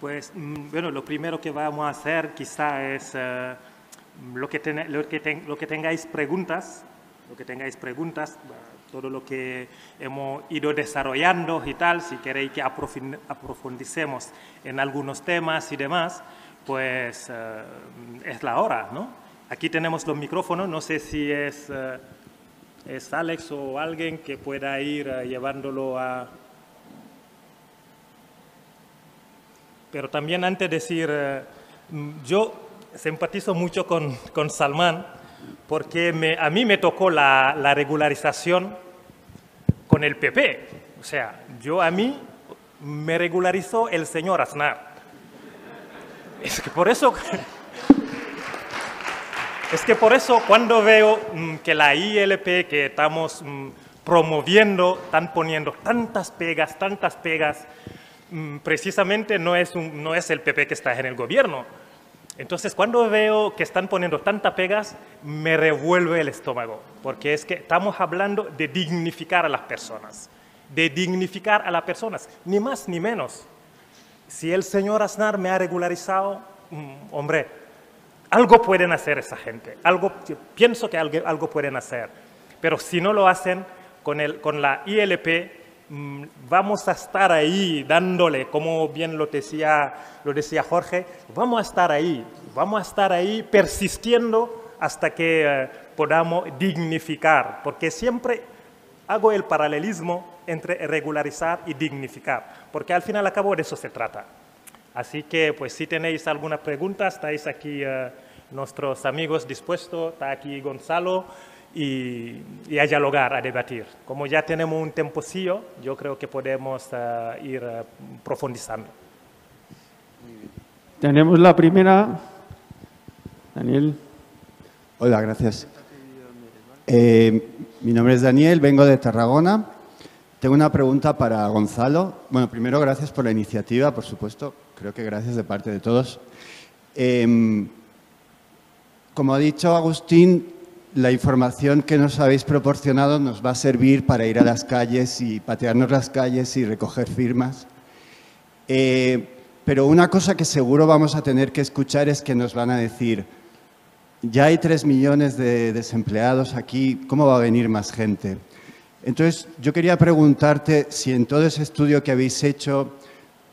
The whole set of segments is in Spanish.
Pues, bueno, lo primero que vamos a hacer quizá es lo que tengáis preguntas, todo lo que hemos ido desarrollando y tal, si queréis que aprofundicemos en algunos temas y demás, pues es la hora, ¿no? Aquí tenemos los micrófonos, no sé si es Alex o alguien que pueda ir llevándolo a... Pero también antes de decir, yo simpatizo mucho con Salman porque a mí me tocó la regularización con el PP. O sea, a mí me regularizó el señor Aznar. Es que por eso cuando veo que la ILP que estamos promoviendo, están poniendo tantas pegas, precisamente no es el PP que está en el gobierno. Entonces, cuando veo que están poniendo tantas pegas, me revuelve el estómago, porque es que estamos hablando de dignificar a las personas, ni más ni menos. Si el señor Aznar me ha regularizado, hombre, algo pueden hacer esa gente, pienso que algo pueden hacer, pero si no lo hacen con la ILP, vamos a estar ahí dándole, como bien lo decía Jorge, vamos a estar ahí persistiendo hasta que podamos dignificar, porque siempre hago el paralelismo entre regularizar y dignificar, porque al final y al cabo de eso se trata. Así que, pues, si tenéis alguna pregunta, estáis aquí nuestros amigos dispuestos, está aquí Gonzalo, y a dialogar, a debatir. Como ya tenemos un tiempocillo, yo creo que podemos ir profundizando. Tenemos la primera. Daniel. Hola, gracias. Mi nombre es Daniel, vengo de Tarragona. Tengo una pregunta para Gonzalo. Bueno, primero, gracias por la iniciativa, por supuesto. Creo que gracias de parte de todos. Como ha dicho Agustín, la información que nos habéis proporcionado nos va a servir para ir a las calles y patearnos las calles y recoger firmas. Pero una cosa que seguro vamos a tener que escuchar es que nos van a decir, ya hay 3 millones de desempleados aquí, ¿cómo va a venir más gente? Entonces, yo quería preguntarte si en todo ese estudio que habéis hecho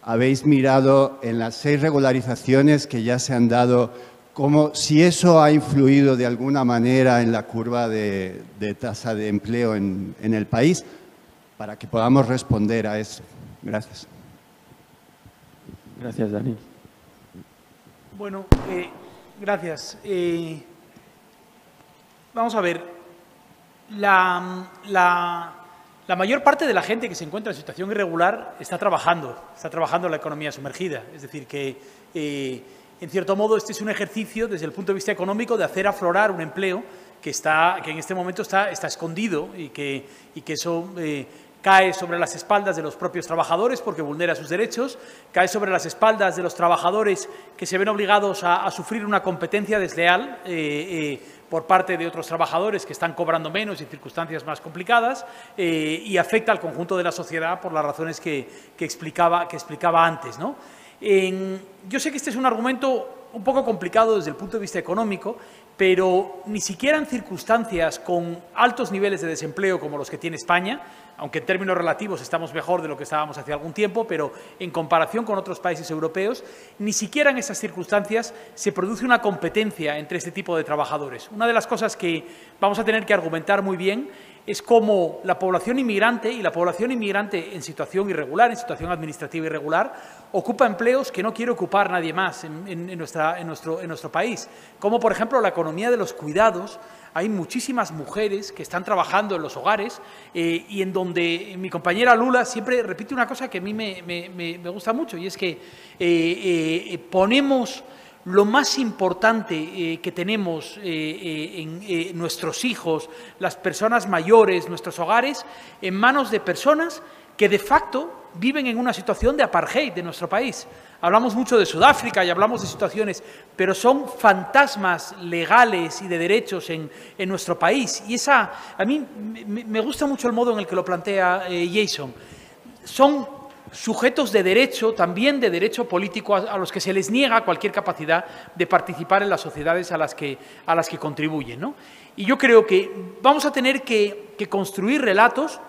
habéis mirado en las 6 regularizaciones que ya se han dado, como si eso ha influido de alguna manera en la curva de tasa de empleo en el país, para que podamos responder a eso. Gracias. Gracias, Dani. Bueno, gracias. Vamos a ver. La mayor parte de la gente que se encuentra en situación irregular está trabajando en la economía sumergida. Es decir, que en cierto modo, este es un ejercicio desde el punto de vista económico de hacer aflorar un empleo que en este momento está escondido y que eso cae sobre las espaldas de los propios trabajadores porque vulnera sus derechos, cae sobre las espaldas de los trabajadores que se ven obligados a sufrir una competencia desleal por parte de otros trabajadores que están cobrando menos y en circunstancias más complicadas y afecta al conjunto de la sociedad por las razones que explicaba antes, ¿no? Yo sé que este es un argumento un poco complicado desde el punto de vista económico, pero ni siquiera en circunstancias con altos niveles de desempleo como los que tiene España, aunque en términos relativos estamos mejor de lo que estábamos hace algún tiempo, pero en comparación con otros países europeos, ni siquiera en esas circunstancias se produce una competencia entre este tipo de trabajadores. Una de las cosas que vamos a tener que argumentar muy bien es cómo la población inmigrante y la población inmigrante en situación irregular, en situación administrativa irregular, ocupa empleos que no quiere ocupar nadie más en nuestro país. Como, por ejemplo, la economía de los cuidados. Hay muchísimas mujeres que están trabajando en los hogares y en donde mi compañera Lula siempre repite una cosa que a mí me gusta mucho y es que ponemos lo más importante que tenemos en nuestros hijos, las personas mayores, nuestros hogares, en manos de personas que de facto viven en una situación de apartheid de nuestro país. Hablamos mucho de Sudáfrica y hablamos de situaciones, pero son fantasmas legales y de derechos en nuestro país. Y a mí me gusta mucho el modo en el que lo plantea Jason. Son sujetos de derecho, también de derecho político, a los que se les niega cualquier capacidad de participar en las sociedades a las que contribuyen, ¿no? Y yo creo que vamos a tener que construir relatos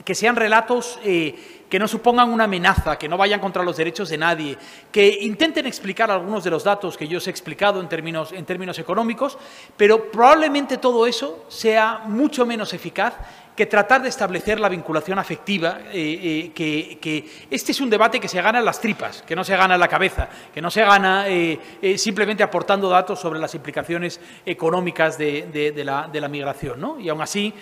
que sean relatos que no supongan una amenaza, que no vayan contra los derechos de nadie, que intenten explicar algunos de los datos que yo os he explicado en términos económicos, pero probablemente todo eso sea mucho menos eficaz que tratar de establecer la vinculación afectiva, que este es un debate que se gana en las tripas, que no se gana en la cabeza, que no se gana simplemente aportando datos sobre las implicaciones económicas de la migración, ¿no? Y aún así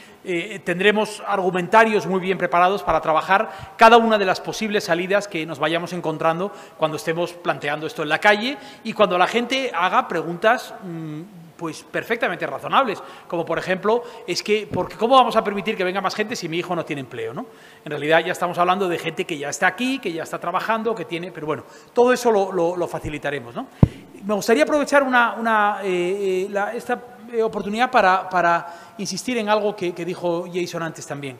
tendremos argumentarios muy bien preparados para trabajar cada una de las posibles salidas que nos vayamos encontrando cuando estemos planteando esto en la calle y cuando la gente haga preguntas pues perfectamente razonables, como por ejemplo, ¿cómo vamos a permitir que venga más gente si mi hijo no tiene empleo, ¿no? En realidad ya estamos hablando de gente que ya está aquí, que ya está trabajando, que tiene... Pero bueno, todo eso lo facilitaremos, ¿no? Me gustaría aprovechar esta oportunidad para insistir en algo que dijo Jason antes también.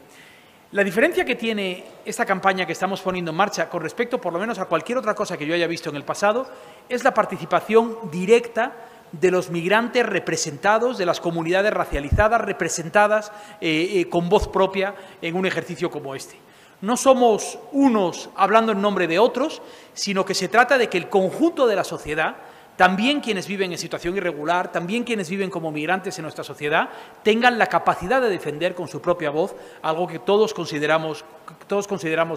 La diferencia que tiene esta campaña que estamos poniendo en marcha con respecto, por lo menos, a cualquier otra cosa que yo haya visto en el pasado, es la participación directa de los migrantes representados, de las comunidades racializadas representadas con voz propia en un ejercicio como este. No somos unos hablando en nombre de otros, sino que se trata de que el conjunto de la sociedad, también quienes viven en situación irregular, también quienes viven como migrantes en nuestra sociedad, tengan la capacidad de defender con su propia voz algo que todos consideramos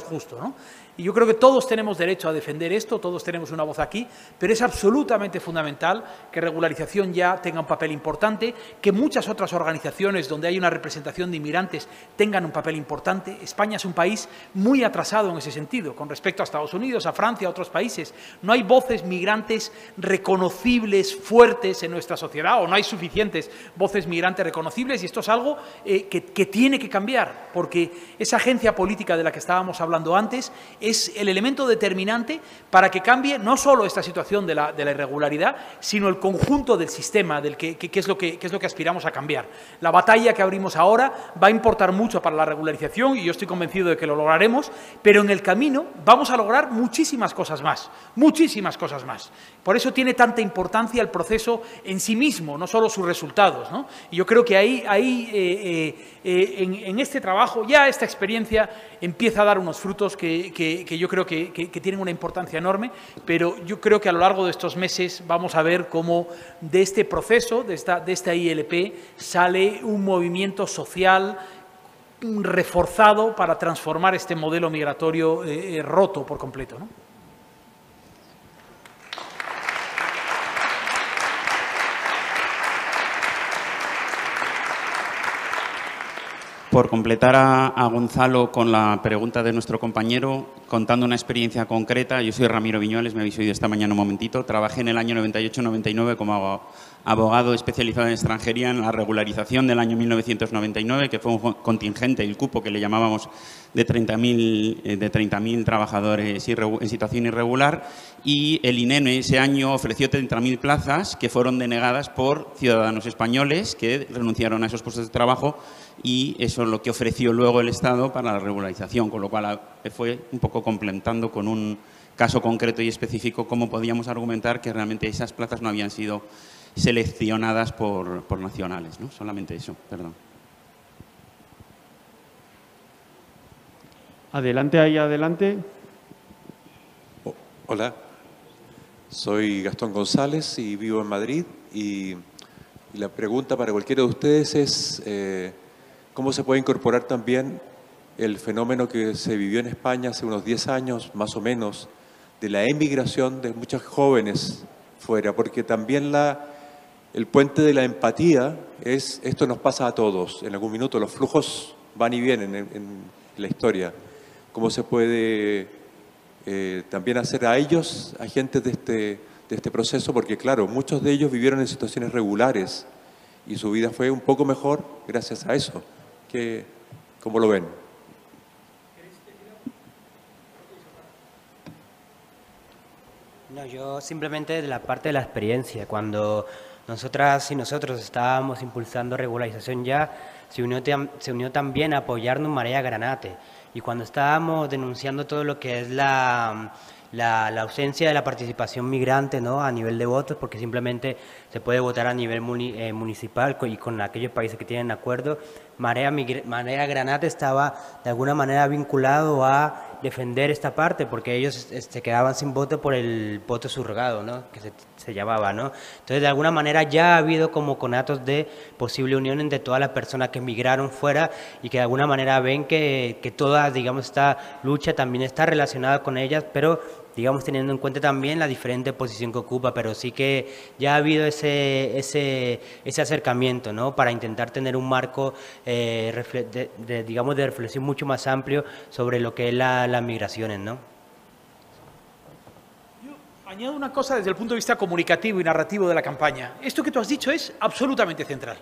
justo, ¿no? Y yo creo que todos tenemos derecho a defender esto, todos tenemos una voz aquí, pero es absolutamente fundamental que Regularización Ya tenga un papel importante, que muchas otras organizaciones donde hay una representación de inmigrantes tengan un papel importante. España es un país muy atrasado en ese sentido, con respecto a Estados Unidos, a Francia, a otros países. No hay voces migrantes reconocibles, fuertes en nuestra sociedad, o no hay suficientes voces migrantes reconocibles, y esto es algo que tiene que cambiar, porque esa agencia política de la que estábamos hablando antes es el elemento determinante para que cambie no solo esta situación de la irregularidad, sino el conjunto del sistema, del que es lo que aspiramos a cambiar. La batalla que abrimos ahora va a importar mucho para la regularización y yo estoy convencido de que lo lograremos, pero en el camino vamos a lograr muchísimas cosas más, muchísimas cosas más. Por eso tiene tanta importancia el proceso en sí mismo, no solo sus resultados, ¿no? Y yo creo que en este trabajo ya esta experiencia empieza a dar unos frutos que yo creo que tienen una importancia enorme, pero yo creo que a lo largo de estos meses vamos a ver cómo de este proceso, de esta ILP, sale un movimiento social reforzado para transformar este modelo migratorio roto por completo, ¿no? Por completar a Gonzalo con la pregunta de nuestro compañero, contando una experiencia concreta, yo soy Ramiro Viñuales, me habéis oído esta mañana un momentito, trabajé en el año 98-99 como abogado especializado en extranjería en la regularización del año 1999, que fue un contingente, el cupo que le llamábamos de 30.000 trabajadores en situación irregular, y el INE ese año ofreció 30.000 plazas que fueron denegadas por ciudadanos españoles que renunciaron a esos puestos de trabajo, y eso es lo que ofreció luego el Estado para la regularización, con lo cual fue un poco complementando con un caso concreto y específico cómo podíamos argumentar que realmente esas plazas no habían sido seleccionadas por nacionales, ¿no? Solamente eso, perdón. Adelante, ahí adelante. Hola, soy Gastón González y vivo en Madrid, y la pregunta para cualquiera de ustedes es ¿cómo se puede incorporar también el fenómeno que se vivió en España hace unos 10 años, más o menos, de la emigración de muchos jóvenes fuera? Porque también el puente de la empatía es, esto nos pasa a todos, en algún minuto los flujos van y vienen en la historia. ¿Cómo se puede también hacer a ellos agentes de este proceso? Porque claro, muchos de ellos vivieron en situaciones regulares y su vida fue un poco mejor gracias a eso. ¿Cómo lo ven? No, yo simplemente de la parte de la experiencia. Cuando nosotras y nosotros estábamos impulsando Regularización Ya, se unió también a apoyarnos María Granate. Y cuando estábamos denunciando todo lo que es la ausencia de la participación migrante, ¿no?, a nivel de votos, porque simplemente se puede votar a nivel municipal y con aquellos países que tienen acuerdo, Marea Granate estaba de alguna manera vinculado a defender esta parte, porque ellos se quedaban sin voto por el voto subrogado, ¿no?, que se llamaba, ¿no? Entonces, de alguna manera ya ha habido como conatos de posible unión entre todas las personas que emigraron fuera y que de alguna manera ven que toda, digamos, esta lucha también está relacionada con ellas, pero digamos teniendo en cuenta también la diferente posición que ocupa, pero sí que ya ha habido ese acercamiento, ¿no?, para intentar tener un marco digamos de reflexión mucho más amplio sobre lo que es las migraciones, ¿no? Yo añado una cosa desde el punto de vista comunicativo y narrativo de la campaña. Esto que tú has dicho es absolutamente central.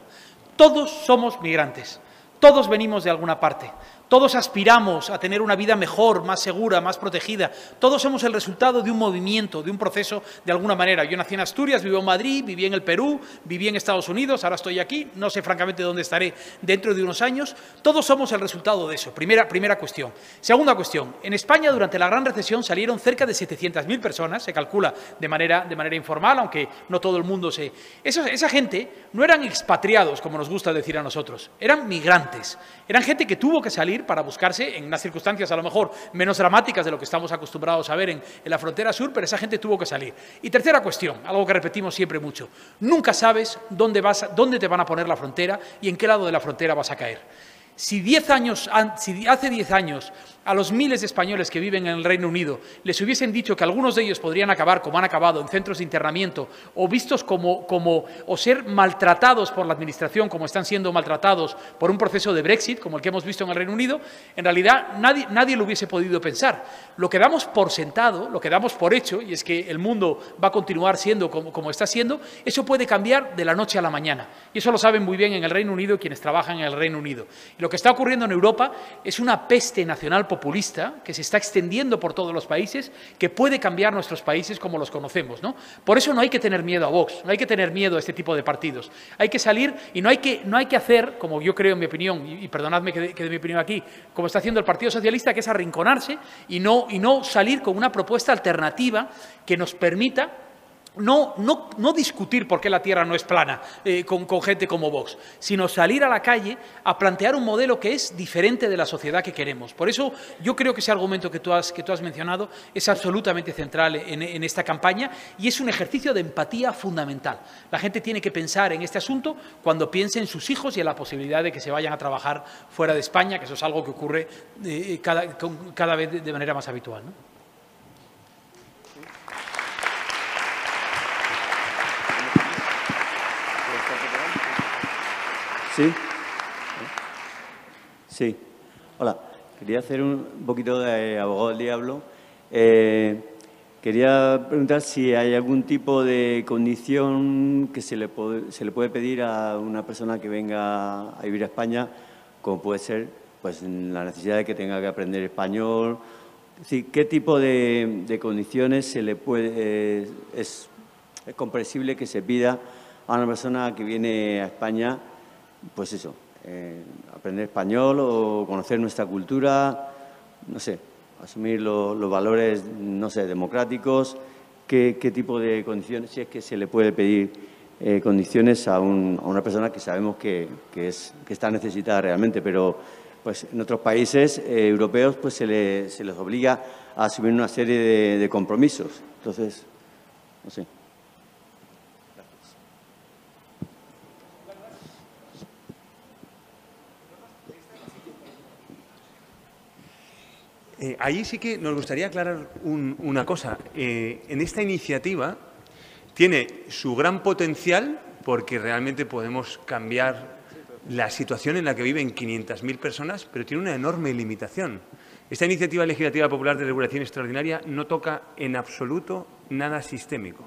Todos somos migrantes, todos venimos de alguna parte. Todos aspiramos a tener una vida mejor, más segura, más protegida. Todos somos el resultado de un movimiento, de un proceso, de alguna manera. Yo nací en Asturias, vivo en Madrid, viví en el Perú, viví en Estados Unidos, ahora estoy aquí, no sé francamente dónde estaré dentro de unos años. Todos somos el resultado de eso, primera cuestión. Segunda cuestión, en España durante la gran recesión salieron cerca de 700.000 personas, se calcula de manera informal, aunque no todo el mundo se... Esa gente no eran expatriados, como nos gusta decir a nosotros, eran migrantes, eran gente que tuvo que salir para buscarse en unas circunstancias a lo mejor menos dramáticas de lo que estamos acostumbrados a ver en la frontera sur, pero esa gente tuvo que salir. Y tercera cuestión, algo que repetimos siempre mucho, nunca sabes dónde te van a poner la frontera y en qué lado de la frontera vas a caer. Si hace 10 años a los miles de españoles que viven en el Reino Unido les hubiesen dicho que algunos de ellos podrían acabar, como han acabado, en centros de internamiento o vistos o ser maltratados por la administración como están siendo maltratados por un proceso de Brexit, como el que hemos visto en el Reino Unido, en realidad nadie lo hubiese podido pensar. Lo que damos por sentado, lo que damos por hecho, y es que el mundo va a continuar siendo como está siendo, eso puede cambiar de la noche a la mañana. Y eso lo saben muy bien en el Reino Unido quienes trabajan en el Reino Unido. Y lo que está ocurriendo en Europa es una peste nacional populista que se está extendiendo por todos los países, que puede cambiar nuestros países como los conocemos, ¿no? Por eso no hay que tener miedo a Vox, no hay que tener miedo a este tipo de partidos. Hay que salir y no hay que hacer, como yo creo en mi opinión, y perdonadme que dé mi opinión aquí, como está haciendo el Partido Socialista, que es arrinconarse y no salir con una propuesta alternativa que nos permita no discutir por qué la Tierra no es plana con gente como Vox, sino salir a la calle a plantear un modelo que es diferente de la sociedad que queremos. Por eso yo creo que ese argumento que tú has mencionado es absolutamente central en esta campaña y es un ejercicio de empatía fundamental. La gente tiene que pensar en este asunto cuando piense en sus hijos y en la posibilidad de que se vayan a trabajar fuera de España, que eso es algo que ocurre cada vez de manera más habitual, ¿no? Sí. Hola. Quería hacer un poquito de abogado del diablo. Quería preguntar si hay algún tipo de condición que se le puede pedir a una persona que venga a vivir a España, como puede ser pues, la necesidad de que tenga que aprender español. Es decir, ¿qué tipo de condiciones se le puede, es comprensible que se pida a una persona que viene a España? Pues eso, aprender español o conocer nuestra cultura, no sé, asumir los valores, no sé, democráticos. ¿Qué tipo de condiciones, si es que se le puede pedir condiciones a una persona que sabemos que está necesitada realmente, pero pues en otros países europeos pues se les obliga a asumir una serie de compromisos? Entonces, no sé. Ahí sí que nos gustaría aclarar una cosa. En esta iniciativa tiene su gran potencial porque realmente podemos cambiar la situación en la que viven 500.000 personas, pero tiene una enorme limitación. Esta iniciativa legislativa popular de regulación extraordinaria no toca en absoluto nada sistémico.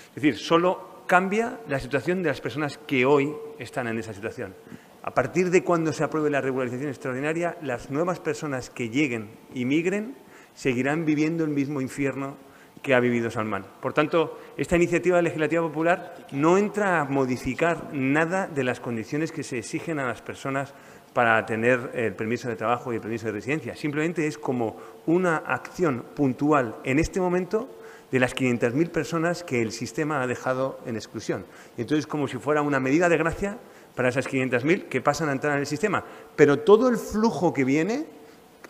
Es decir, solo cambia la situación de las personas que hoy están en esa situación. A partir de cuando se apruebe la regularización extraordinaria, las nuevas personas que lleguen y migren seguirán viviendo el mismo infierno que ha vivido Salman. Por tanto, esta iniciativa legislativa popular no entra a modificar nada de las condiciones que se exigen a las personas para tener el permiso de trabajo y el permiso de residencia. Simplemente es como una acción puntual en este momento de las 500.000 personas que el sistema ha dejado en exclusión. Y entonces, como si fuera una medida de gracia para esas 500.000 que pasan a entrar en el sistema. Pero todo el flujo que viene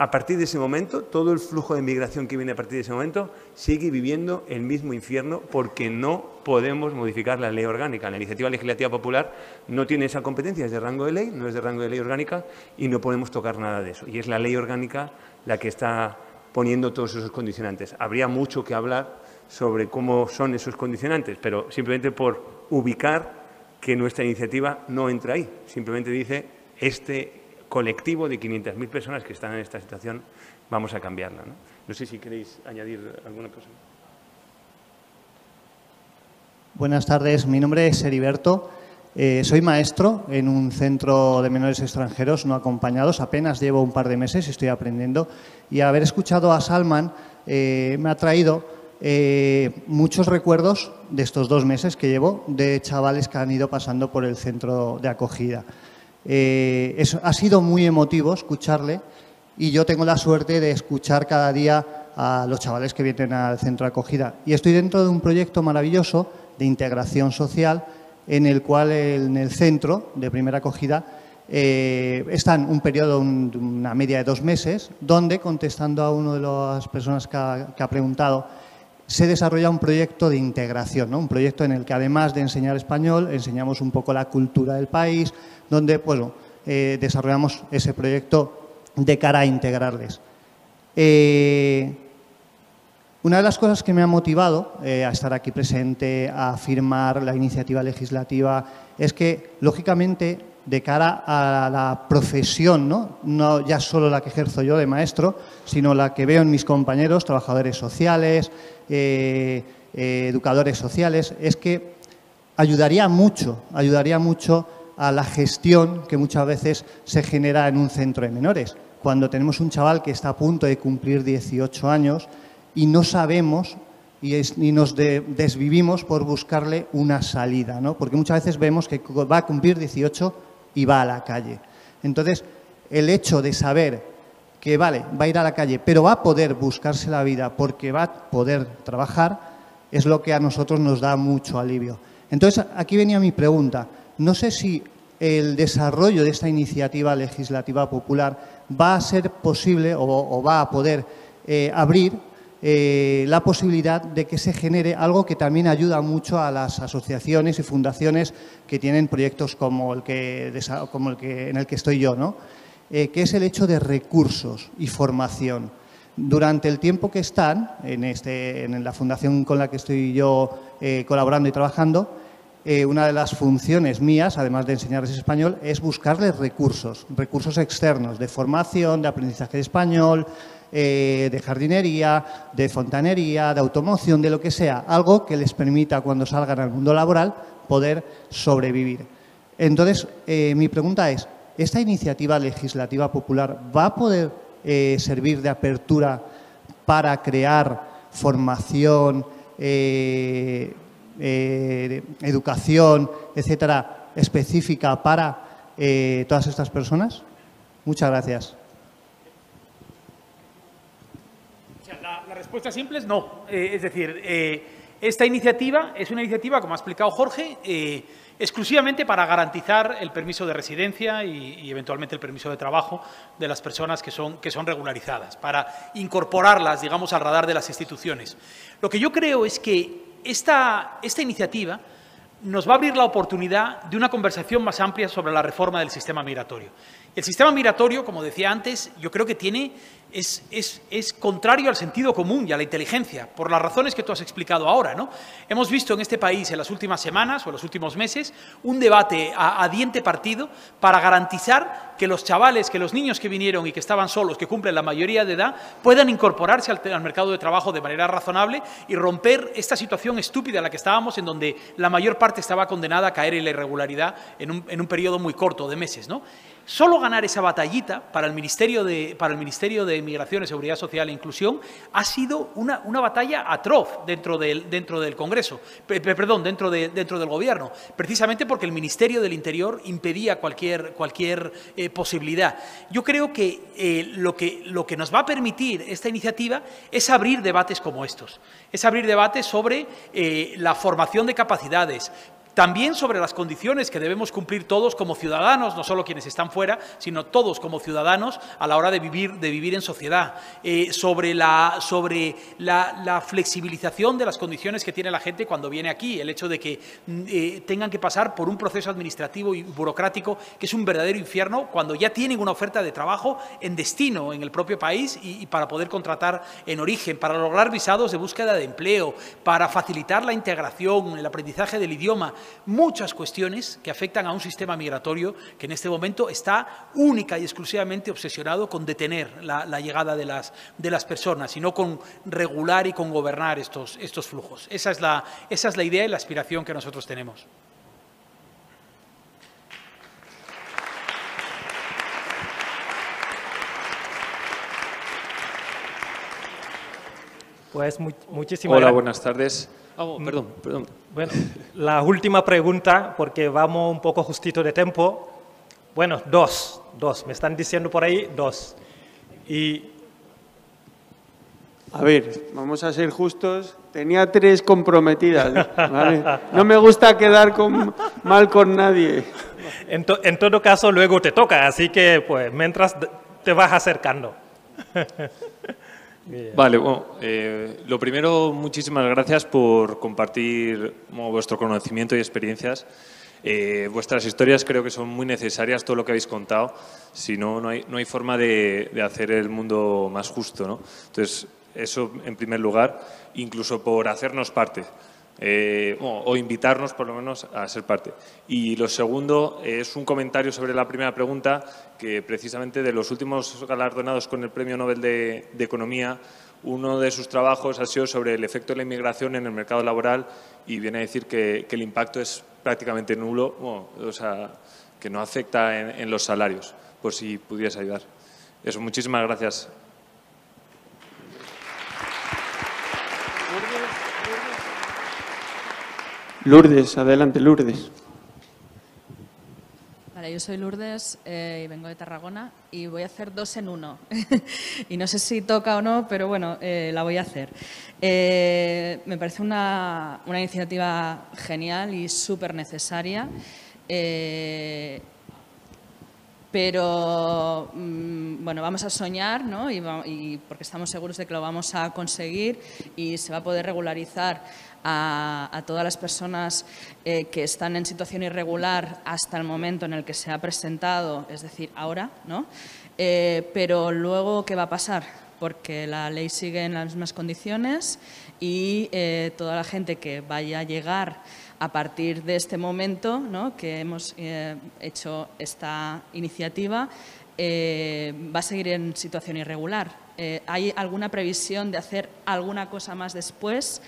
a partir de ese momento, todo el flujo de migración que viene a partir de ese momento, sigue viviendo el mismo infierno porque no podemos modificar la ley orgánica. La iniciativa legislativa popular no tiene esa competencia, es de rango de ley, no es de rango de ley orgánica y no podemos tocar nada de eso. Y es la ley orgánica la que está poniendo todos esos condicionantes. Habría mucho que hablar sobre cómo son esos condicionantes, pero simplemente por ubicar que nuestra iniciativa no entra ahí. Simplemente dice este colectivo de 500.000 personas que están en esta situación, vamos a cambiarla, ¿no? No sé si queréis añadir alguna cosa. Buenas tardes, mi nombre es Heriberto. Soy maestro en un centro de menores extranjeros no acompañados. Apenas llevo un par de meses y estoy aprendiendo. Y haber escuchado a Salman me ha traído muchos recuerdos de estos 2 meses que llevo de chavales que han ido pasando por el centro de acogida. Ha sido muy emotivo escucharle y yo tengo la suerte de escuchar cada día a los chavales que vienen al centro de acogida. Y estoy dentro de un proyecto maravilloso de integración social en el cual en el centro de primera acogida están un periodo, una media de 2 meses, donde, contestando a una de las personas que ha preguntado, se desarrolla un proyecto de integración, ¿no? Un proyecto en el que, además de enseñar español, enseñamos un poco la cultura del país, donde bueno, desarrollamos ese proyecto de cara a integrarles. Una de las cosas que me ha motivado a estar aquí presente, a firmar la iniciativa legislativa, es que, lógicamente, de cara a la profesión, no ya solo la que ejerzo yo de maestro, sino la que veo en mis compañeros, trabajadores sociales, educadores sociales, es que ayudaría mucho a la gestión que muchas veces se genera en un centro de menores. Cuando tenemos un chaval que está a punto de cumplir 18 años y no sabemos y nos desvivimos por buscarle una salida, ¿no? Porque muchas veces vemos que va a cumplir 18 y va a la calle. Entonces, el hecho de saber que, vale, va a ir a la calle, pero va a poder buscarse la vida porque va a poder trabajar, es lo que a nosotros nos da mucho alivio. Entonces, aquí venía mi pregunta. No sé si el desarrollo de esta iniciativa legislativa popular va a ser posible o va a poder abrir la posibilidad de que se genere algo que también ayuda mucho a las asociaciones y fundaciones que tienen proyectos como el en el que estoy yo, ¿no? Que es el hecho de recursos y formación. Durante el tiempo que están en la fundación con la que estoy yo colaborando y trabajando, una de las funciones mías, además de enseñarles español, es buscarles recursos externos de formación, de aprendizaje de español, de jardinería, de fontanería, de automoción, de lo que sea, algo que les permita, cuando salgan al mundo laboral, poder sobrevivir. Entonces, mi pregunta es, ¿esta iniciativa legislativa popular va a poder servir de apertura para crear formación, educación, etcétera, específica para todas estas personas? Muchas gracias. La respuesta simple es no. Es decir, esta iniciativa es una iniciativa, como ha explicado Jorge, exclusivamente para garantizar el permiso de residencia y eventualmente el permiso de trabajo de las personas que son regularizadas, para incorporarlas, digamos, al radar de las instituciones. Lo que yo creo es que esta iniciativa nos va a abrir la oportunidad de una conversación más amplia sobre la reforma del sistema migratorio. El sistema migratorio, como decía antes, yo creo que es contrario al sentido común y a la inteligencia, por las razones que tú has explicado ahora, ¿no? Hemos visto en este país en las últimas semanas o en los últimos meses un debate a diente partido para garantizar que los chavales, que los niños que vinieron y que estaban solos, que cumplen la mayoría de edad, puedan incorporarse al mercado de trabajo de manera razonable y romper esta situación estúpida en la que estábamos, en donde la mayor parte estaba condenada a caer en la irregularidad en un periodo muy corto de meses, ¿no? Solo ganar esa batallita para el Ministerio de Migración, Seguridad Social e Inclusión ha sido una batalla atroz dentro del Congreso, dentro del Gobierno, precisamente porque el Ministerio del Interior impedía cualquier posibilidad. Yo creo que lo que nos va a permitir esta iniciativa es abrir debates como estos, es abrir debates sobre la formación de capacidades, también sobre las condiciones que debemos cumplir todos como ciudadanos, no solo quienes están fuera, sino todos como ciudadanos a la hora de vivir en sociedad, sobre la flexibilización de las condiciones que tiene la gente cuando viene aquí, el hecho de que tengan que pasar por un proceso administrativo y burocrático que es un verdadero infierno cuando ya tienen una oferta de trabajo en destino en el propio país y para poder contratar en origen, para lograr visados de búsqueda de empleo, para facilitar la integración, el aprendizaje del idioma. Muchas cuestiones que afectan a un sistema migratorio que en este momento está única y exclusivamente obsesionado con detener la llegada de las personas y no con regular y con gobernar estos flujos. Esa es la idea y la aspiración que nosotros tenemos. Pues muchísimas gracias. Hola, buenas tardes. Perdón. Bueno, la última pregunta, porque vamos un poco justito de tiempo. Bueno, dos. Me están diciendo por ahí dos. A ver, vamos a ser justos. Tenía 3 comprometidas, ¿vale? No me gusta quedar mal con nadie. En todo caso, luego te toca, así que pues mientras te vas acercando. Vale, bueno, lo primero, muchísimas gracias por compartir vuestro conocimiento y experiencias. Vuestras historias creo que son muy necesarias, todo lo que habéis contado. Si no, no hay forma de hacer el mundo más justo, ¿no? Entonces, eso en primer lugar, incluso por hacernos parte. O invitarnos por lo menos a ser parte. Y lo segundo es un comentario sobre la primera pregunta, que precisamente de los últimos galardonados con el Premio Nobel de Economía, uno de sus trabajos ha sido sobre el efecto de la inmigración en el mercado laboral y viene a decir que el impacto es prácticamente nulo, o sea, que no afecta en los salarios, por si pudieras ayudar. Eso, muchísimas gracias. Lourdes, adelante, Lourdes. Vale, yo soy Lourdes y vengo de Tarragona y voy a hacer 2 en 1. Y no sé si toca o no, pero bueno, la voy a hacer. Me parece una iniciativa genial y súper necesaria. Pero, bueno, vamos a soñar, ¿no? Y porque estamos seguros de que lo vamos a conseguir y se va a poder regularizar a todas las personas que están en situación irregular hasta el momento en el que se ha presentado, es decir, ahora, ¿no? Pero luego, ¿qué va a pasar? Porque la ley sigue en las mismas condiciones y toda la gente que vaya a llegar a partir de este momento, ¿no?, que hemos hecho esta iniciativa, va a seguir en situación irregular. ¿Hay alguna previsión de hacer alguna cosa más después?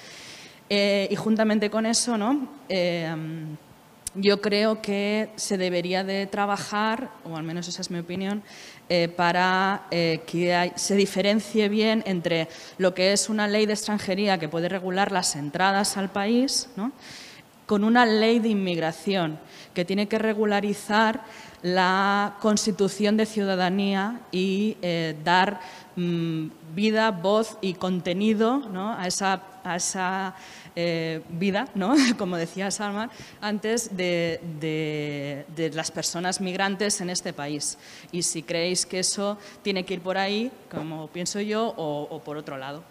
Y juntamente con eso, ¿no?, yo creo que se debería de trabajar, o al menos esa es mi opinión, para que se diferencie bien entre lo que es una ley de extranjería que puede regular las entradas al país, ¿no?, con una ley de inmigración que tiene que regularizar la constitución de ciudadanía y dar vida, voz y contenido, ¿no?, a esa vida, ¿no?, como decía Salman antes, de las personas migrantes en este país. Y si creéis que eso tiene que ir por ahí, como pienso yo, o por otro lado.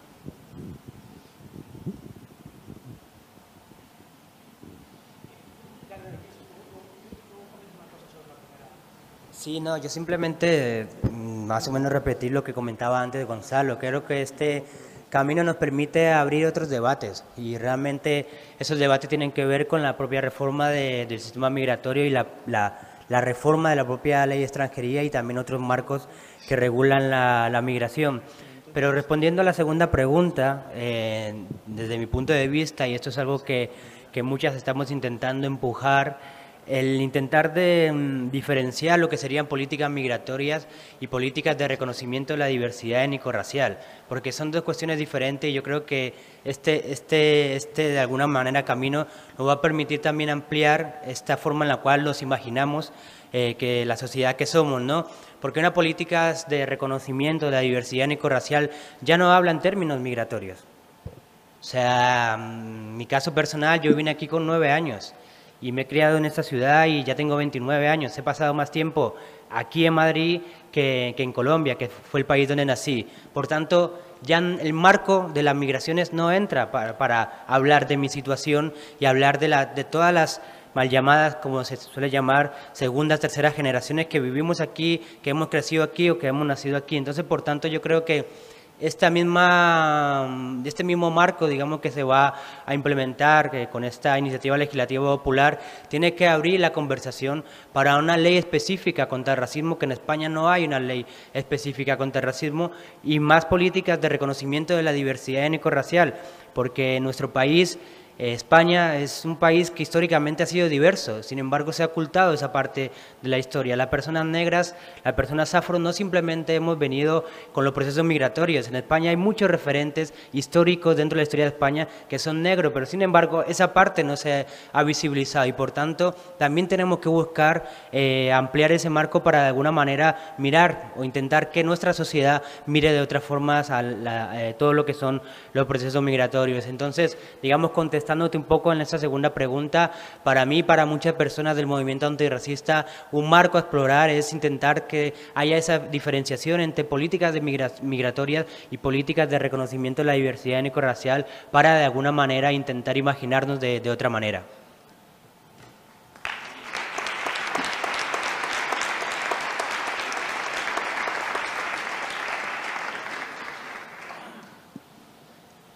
Sí, no, yo simplemente más o menos repetir lo que comentaba antes de Gonzalo. Creo que este camino nos permite abrir otros debates y realmente esos debates tienen que ver con la propia reforma del sistema migratorio y la reforma de la propia ley de extranjería y también otros marcos que regulan la migración. Pero respondiendo a la segunda pregunta, desde mi punto de vista, y esto es algo que muchas estamos intentando empujar, el intentar de diferenciar lo que serían políticas migratorias y políticas de reconocimiento de la diversidad étnico-racial, porque son dos cuestiones diferentes y yo creo que este de alguna manera camino nos va a permitir también ampliar esta forma en la cual nos imaginamos que la sociedad que somos, ¿no? Porque una política de reconocimiento de la diversidad étnico-racial ya no habla en términos migratorios. O sea, en mi caso personal, yo vine aquí con 9 años y me he criado en esta ciudad y ya tengo 29 años. He pasado más tiempo aquí en Madrid que en Colombia, que fue el país donde nací. Por tanto, ya el marco de las migraciones no entra para hablar de mi situación y hablar de todas las mal llamadas, como se suele llamar, segundas, terceras generaciones que vivimos aquí, que hemos crecido aquí o que hemos nacido aquí. Entonces, por tanto, yo creo que este mismo marco, digamos, que se va a implementar con esta iniciativa legislativa popular, tiene que abrir la conversación para una ley específica contra el racismo, que en España no hay una ley específica contra el racismo, y más políticas de reconocimiento de la diversidad étnico-racial, porque en nuestro país, España es un país que históricamente ha sido diverso, sin embargo se ha ocultado esa parte de la historia. Las personas negras, las personas afro, no simplemente hemos venido con los procesos migratorios. En España hay muchos referentes históricos dentro de la historia de España que son negros, pero sin embargo esa parte no se ha visibilizado y por tanto también tenemos que buscar ampliar ese marco para de alguna manera mirar o intentar que nuestra sociedad mire de otras formas a todo lo que son los procesos migratorios. Entonces, digamos, contestándote un poco en esta segunda pregunta, para mí y para muchas personas del movimiento antirracista, un marco a explorar es intentar que haya esa diferenciación entre políticas migratorias y políticas de reconocimiento de la diversidad étnico-racial para de alguna manera intentar imaginarnos de otra manera.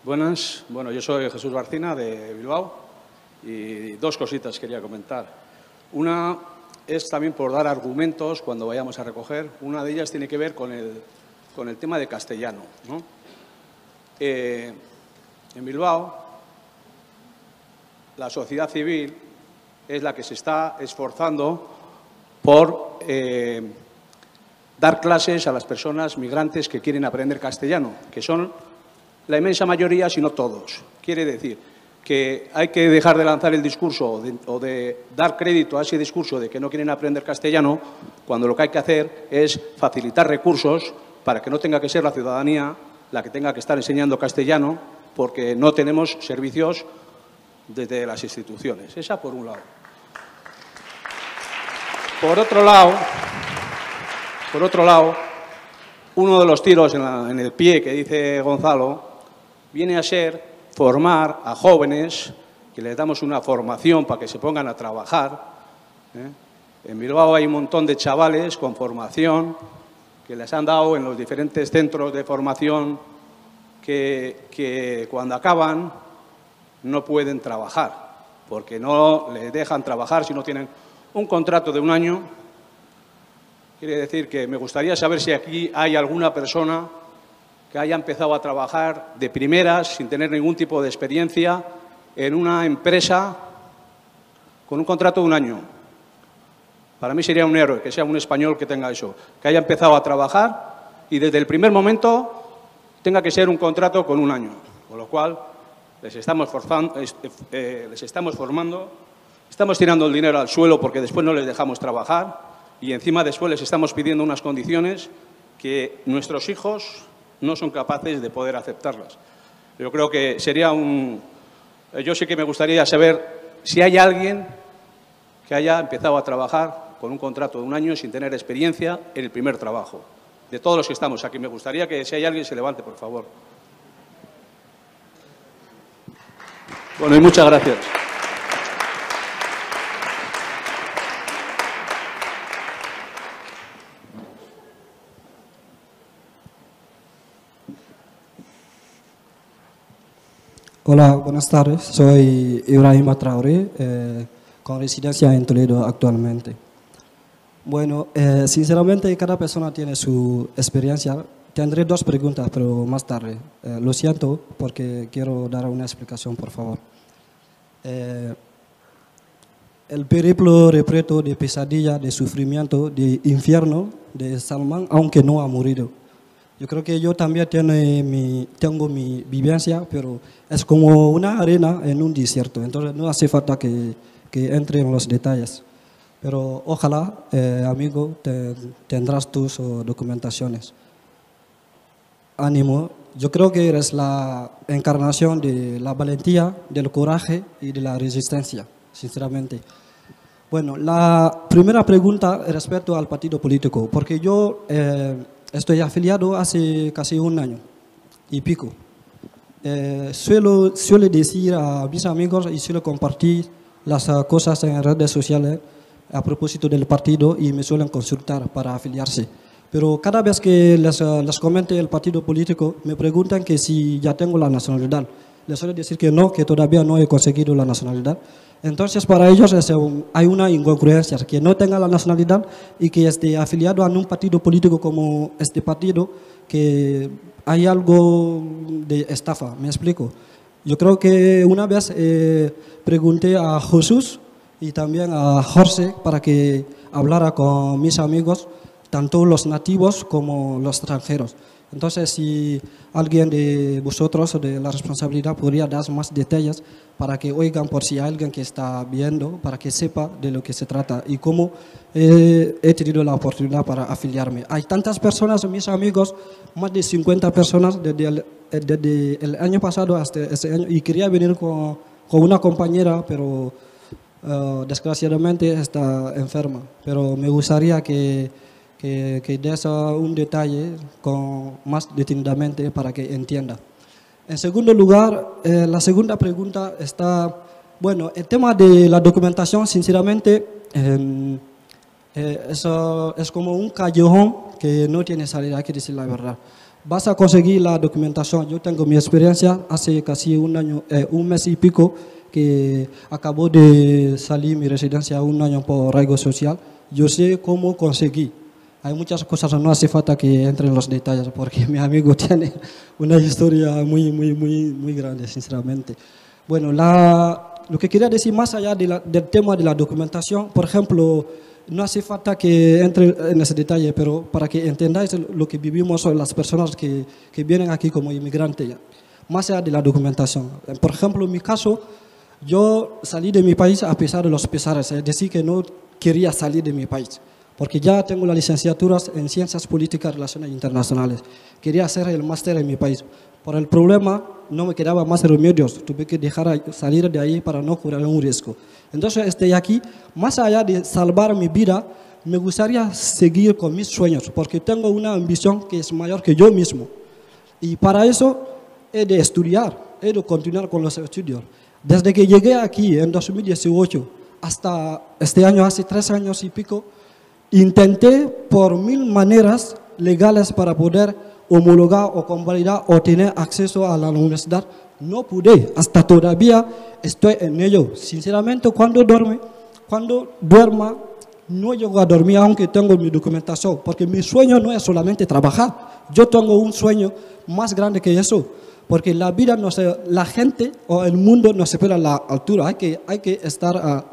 Buenas, bueno, yo soy Jesús Barcina de Bilbao y dos cositas quería comentar. Una es también por dar argumentos cuando vayamos a recoger. Una de ellas tiene que ver con el tema de castellano, ¿no? En Bilbao, la sociedad civil es la que se está esforzando por dar clases a las personas migrantes que quieren aprender castellano, que son la inmensa mayoría, si no todos. Quiere decir que hay que dejar de lanzar el discurso o de dar crédito a ese discurso de que no quieren aprender castellano, cuando lo que hay que hacer es facilitar recursos para que no tenga que ser la ciudadanía la que tenga que estar enseñando castellano, porque no tenemos servicios desde las instituciones. Esa por un lado. Por otro lado, uno de los tiros en el pie que dice Gonzalo viene a ser formar a jóvenes, que les damos una formación para que se pongan a trabajar. En Bilbao hay un montón de chavales con formación que les han dado en los diferentes centros de formación que cuando acaban no pueden trabajar, porque no les dejan trabajar si no tienen un contrato de un año. Quiere decir que me gustaría saber si aquí hay alguna persona que haya empezado a trabajar de primeras, sin tener ningún tipo de experiencia, en una empresa con un contrato de un año. Para mí sería un héroe que sea un español que tenga eso, que haya empezado a trabajar y desde el primer momento tenga que ser un contrato con un año. Con lo cual, les estamos formando, estamos tirando el dinero al suelo porque después no les dejamos trabajar y encima después les estamos pidiendo unas condiciones que nuestros hijos no son capaces de poder aceptarlas. Yo creo que sería yo sí que me gustaría saber si hay alguien que haya empezado a trabajar con un contrato de un año sin tener experiencia en el primer trabajo. De todos los que estamos aquí, me gustaría que si hay alguien se levante, por favor. Bueno, y muchas gracias. Hola, buenas tardes. Soy Ibrahim Traoré, con residencia en Toledo actualmente. Bueno, sinceramente cada persona tiene su experiencia. Tendré dos preguntas, pero más tarde. Lo siento porque quiero dar una explicación, por favor. el periplo repleto de pesadilla, de sufrimiento, de infierno de Salman, aunque no ha morido. Yo creo que yo también tengo mi vivencia, pero es como una arena en un desierto, entonces no hace falta que entre en los detalles. Pero ojalá, amigo, tendrás tus documentaciones. Ánimo. Yo creo que eres la encarnación de la valentía, del coraje y de la resistencia, sinceramente. Bueno, la primera pregunta respecto al partido político, porque yo estoy afiliado hace casi un año y pico. Suelo decir a mis amigos y suelo compartir las cosas en redes sociales a propósito del partido y me suelen consultar para afiliarse. Pero cada vez que les comente el partido político, me preguntan que si ya tengo la nacionalidad. Les suelo decir que no, que todavía no he conseguido la nacionalidad. Entonces, para ellos hay una incongruencia, que no tenga la nacionalidad y que esté afiliado a un partido político como este partido, que hay algo de estafa. ¿Me explico? Yo creo que una vez pregunté a Jesús y también a Jorge para que hablara con mis amigos, tanto los nativos como los extranjeros. Entonces, si alguien de vosotros de la responsabilidad podría dar más detalles para que oigan por si hay alguien que está viendo, para que sepa de lo que se trata y cómo he tenido la oportunidad para afiliarme. Hay tantas personas, mis amigos, más de 50 personas desde el año pasado hasta este año, y quería venir con una compañera, pero desgraciadamente está enferma. Pero me gustaría que des un detalle más detenidamente para que entienda. En segundo lugar, la segunda pregunta está, bueno, el tema de la documentación, sinceramente, es como un callejón que no tiene salida, hay que decir la verdad. Vas a conseguir la documentación. Yo tengo mi experiencia hace casi un año, un mes y pico, que acabó de salir mi residencia un año por arraigo social. Yo sé cómo conseguí. Hay muchas cosas, no hace falta que entre en los detalles, porque mi amigo tiene una historia muy grande, sinceramente. Bueno, lo que quería decir más allá del tema de la documentación, por ejemplo, no hace falta que entre en ese detalle, pero para que entendáis lo que vivimos las personas que vienen aquí como inmigrantes, más allá de la documentación. Por ejemplo, en mi caso, yo salí de mi país a pesar de los pesares, es decir, que no quería salir de mi país, porque ya tengo las licenciaturas en Ciencias Políticas y Relaciones Internacionales. Quería hacer el máster en mi país. Por el problema, no me quedaba más remedios. Tuve que salir de ahí para no correr un riesgo. Entonces, estoy aquí. Más allá de salvar mi vida, me gustaría seguir con mis sueños, porque tengo una ambición que es mayor que yo mismo. Y para eso he de estudiar, he de continuar con los estudios. Desde que llegué aquí en 2018 hasta este año, hace 3 años y pico, intenté por 1000 maneras legales para poder homologar o convalidar o tener acceso a la universidad. No pude, hasta todavía estoy en ello. Sinceramente, cuando duerma, no llego a dormir aunque tengo mi documentación, porque mi sueño no es solamente trabajar. Yo tengo un sueño más grande que eso, porque la vida, la gente o el mundo no se espera a la altura. Hay que estar a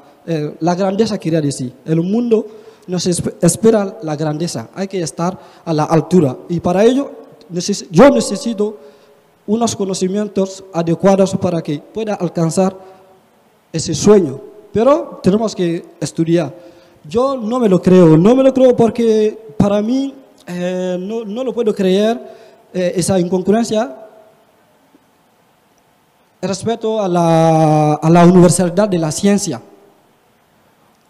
la grandeza, quería decir. El mundo nos espera la grandeza, hay que estar a la altura. Y para ello, yo necesito unos conocimientos adecuados para que pueda alcanzar ese sueño. Pero tenemos que estudiar. Yo no me lo creo porque para mí no lo puedo creer, esa incongruencia respecto a la universalidad de la ciencia.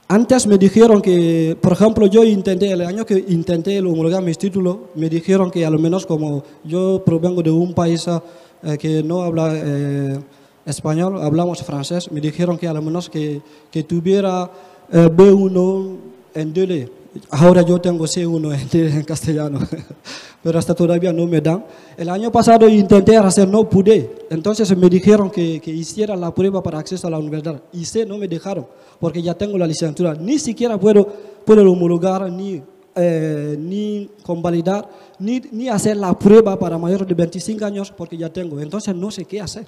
Antes me dijeron que, por ejemplo, el año que intenté homologar mis títulos, me dijeron que al menos como yo provengo de un país que no habla español, hablamos francés, me dijeron que al menos que tuviera B1 en DL. Ahora yo tengo C1 en castellano, pero hasta todavía no me dan. El año pasado intenté hacer, no pude. Entonces me dijeron que hiciera la prueba para acceso a la universidad. Hice, no me dejaron, porque ya tengo la licenciatura. Ni siquiera puedo homologar, ni convalidar, ni hacer la prueba para mayores de 25 años, porque ya tengo. Entonces no sé qué hacer.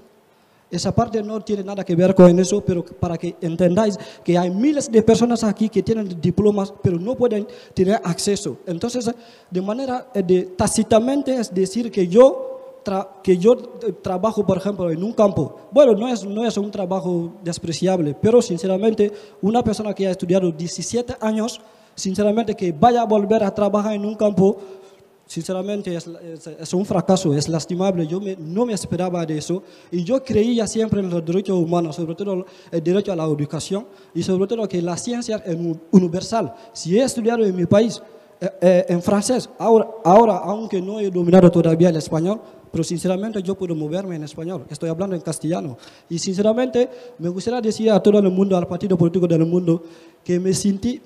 Esa parte no tiene nada que ver con eso, pero para que entendáis que hay miles de personas aquí que tienen diplomas, pero no pueden tener acceso. Entonces, de manera tácitamente es decir que yo trabajo, por ejemplo, en un campo. Bueno, no es un trabajo despreciable, pero sinceramente una persona que ha estudiado 17 años, sinceramente que vaya a volver a trabajar en un campo, sinceramente es un fracaso, es lastimable. Yo no me esperaba de eso y yo creía siempre en los derechos humanos, sobre todo el derecho a la educación y sobre todo que la ciencia es universal. Si he estudiado en mi país en francés, ahora aunque no he dominado todavía el español, pero sinceramente yo puedo moverme en español, estoy hablando en castellano. Y sinceramente me gustaría decir a todo el mundo, al partido político del mundo, que me sentí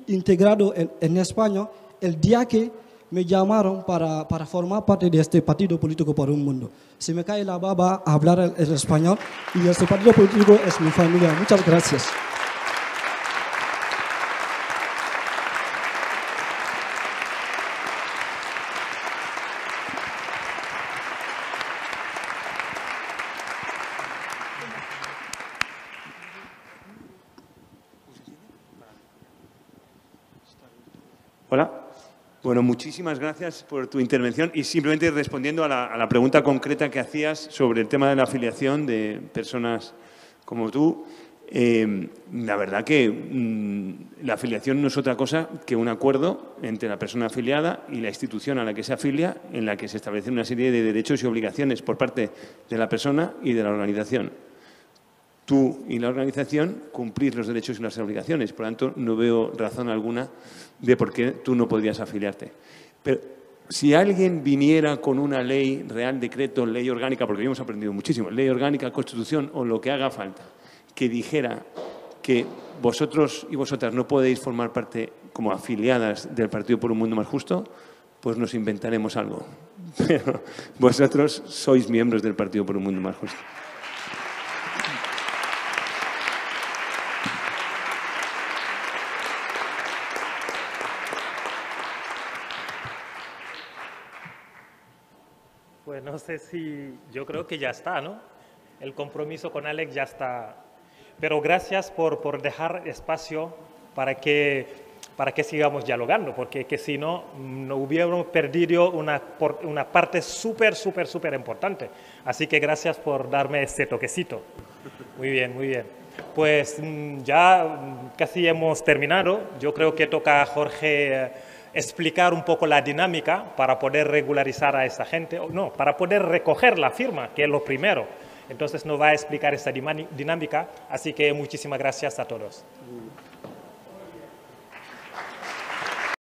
integrado en España el día que me llamaron para formar parte de este partido político por un mundo. Se me cae la baba a hablar el español y este partido político es mi familia. Muchas gracias. Hola. Bueno, muchísimas gracias por tu intervención y simplemente respondiendo a la pregunta concreta que hacías sobre el tema de la afiliación de personas como tú. La verdad que la afiliación no es otra cosa que un acuerdo entre la persona afiliada y la institución a la que se afilia, en la que se establecen una serie de derechos y obligaciones por parte de la persona y de la organización. Tú y la organización cumplís los derechos y las obligaciones, por lo tanto no veo razón alguna de por qué tú no podrías afiliarte. Pero si alguien viniera con una ley, real decreto, ley orgánica, porque hoy hemos aprendido muchísimo, ley orgánica, constitución o lo que haga falta, que dijera que vosotros y vosotras no podéis formar parte como afiliadas del Partido por un Mundo Más Justo, pues nos inventaremos algo. Pero vosotros sois miembros del Partido por un Mundo Más Justo. Pues no sé si, yo creo que ya está, ¿no? El compromiso con Alex ya está. Pero gracias por dejar espacio para que sigamos dialogando, porque que si no, no hubiéramos perdido una parte súper importante. Así que gracias por darme este toquecito. Muy bien, muy bien. Pues ya casi hemos terminado. Yo creo que toca a Jorge explicar un poco la dinámica para poder regularizar a esta gente, no, para poder recoger la firma, que es lo primero. Entonces nos va a explicar esta dinámica, así que muchísimas gracias a todos.